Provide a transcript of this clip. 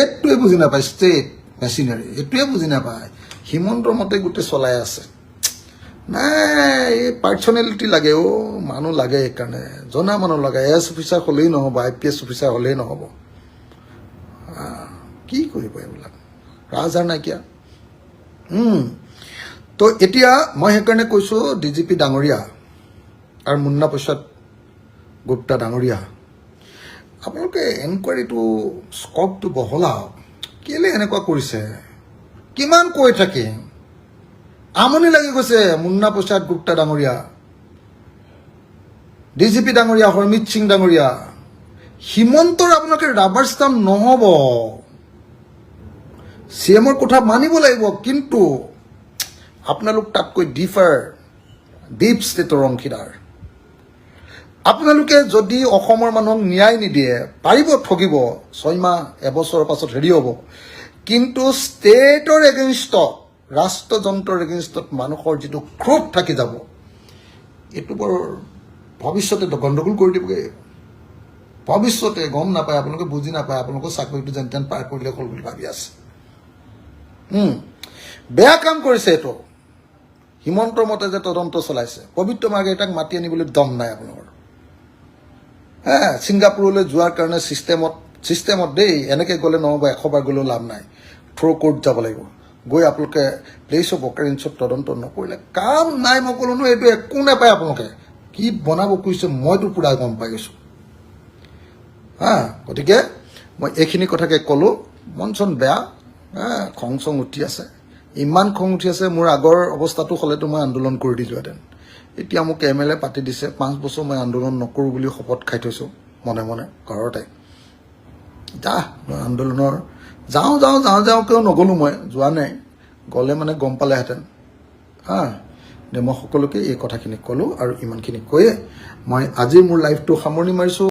এইটোৱে বুজি নাপায় ষ্টেট মেচিনাৰী এইটোৱে বুজি নাপায় হিমন্তৰ মতে গোটেই চলাই আছে নাই এই পাৰ্চনেলিটি লাগে মানুহ লাগে এইকাৰণে জনা মানুহ লাগে এছ অফিচাৰ হ'লেই নহ'ব IPS অফিচাৰ হ'লেই নহ'ব কি কৰিব এইবিলাক ৰাজহাড় নাইকিয়া তো এতিয়া মই সেইকাৰণে কৈছোঁ DGP ডাঙৰীয়া আৰু মুন্না প্ৰসাদ গুপ্তা ডাঙৰীয়া আপোনালোকে এনকুৱাৰীটো স্কপটো বহলাওক কেলে এনেকুৱা কৰিছে কিমান কৈ থাকে আমনি লাগি গৈছে মুন্না প্ৰসাদ গুপ্তা ডাঙৰীয়া DGP ডাঙৰীয়া হৰমিত সিং ডাঙৰীয়া হিমন্তৰ আপোনালোকে ৰাবাৰ ষ্টাম্প নহ'ব CMৰ কথা মানিব লাগিব কিন্তু আপোনালোক তাতকৈ ডিপ ষ্টেটৰ অংশীদাৰ আপোনালোকে যদি অসমৰ মানুহক ন্যায় নিদিয়ে পাৰিব ঠগিব 6 মাহ এবছৰৰ পাছত হেৰি হ'ব কিন্তু ষ্টেটৰ এগেইনষ্টত ৰাষ্ট্ৰযন্ত্ৰৰ এগেইনষ্টত মানুহৰ যিটো ক্ষোভ থাকি যাব এইটো বৰ ভৱিষ্যতে গণ্ডগোল কৰি দিবগৈ ভৱিষ্যতে গম নাপায় আপোনালোকে বুজি নাপায় আপোনালোকৰ চাকৰিটো যেন তেন পাৰ কৰিলে হ'ল বুলি ভাবি আছে বেয়া কাম কৰিছে এইটো হিমন্তৰ মতে যে তদন্ত চলাইছে পবিত্ৰ মাৰ্ঘেৰিটাক মাতি আনিবলৈ দম নাই আপোনালোকৰ ছিংগাপুৰলৈ যোৱাৰ কাৰণে ছিষ্টেমত দেই এনেকৈ গ'লে নহ'ব 100 বাৰ গ'লেও লাভ নাই থ্ৰ' কোৰ্ট যাব লাগিব গৈ আপোনালোকে প্লেচ অফ অকাৰেঞ্চত তদন্ত নকৰিলে কাম নাই মই ক'লো নহয় এইটো একো নাপায় আপোনালোকে কি বনাব খুজিছে মইতো পূৰা গম পাই গৈছোঁ গতিকে মই এইখিনি কথাকে ক'লোঁ মন চন বেয়া খং চং উঠি আছে ইমান খং উঠি আছে মোৰ আগৰ অৱস্থাটো হ'লেতো মই আন্দোলন কৰি দিলোহেঁতেন এতিয়া মোক MLA পাতি দিছে 5 বছৰ মই আন্দোলন নকৰোঁ বুলি শপত খাই থৈছোঁ মনে মনে ঘৰতে মই আন্দোলনৰ যাওঁ নগ'লোঁ মই যোৱা নাই গ'লে মানে গম পালেহেঁতেন মই সকলোকে এই কথাখিনি ক'লোঁ আৰু ইমানখিনি কৈয়ে মই আজি মোৰ লাইফটো সামৰণি মাৰিছোঁ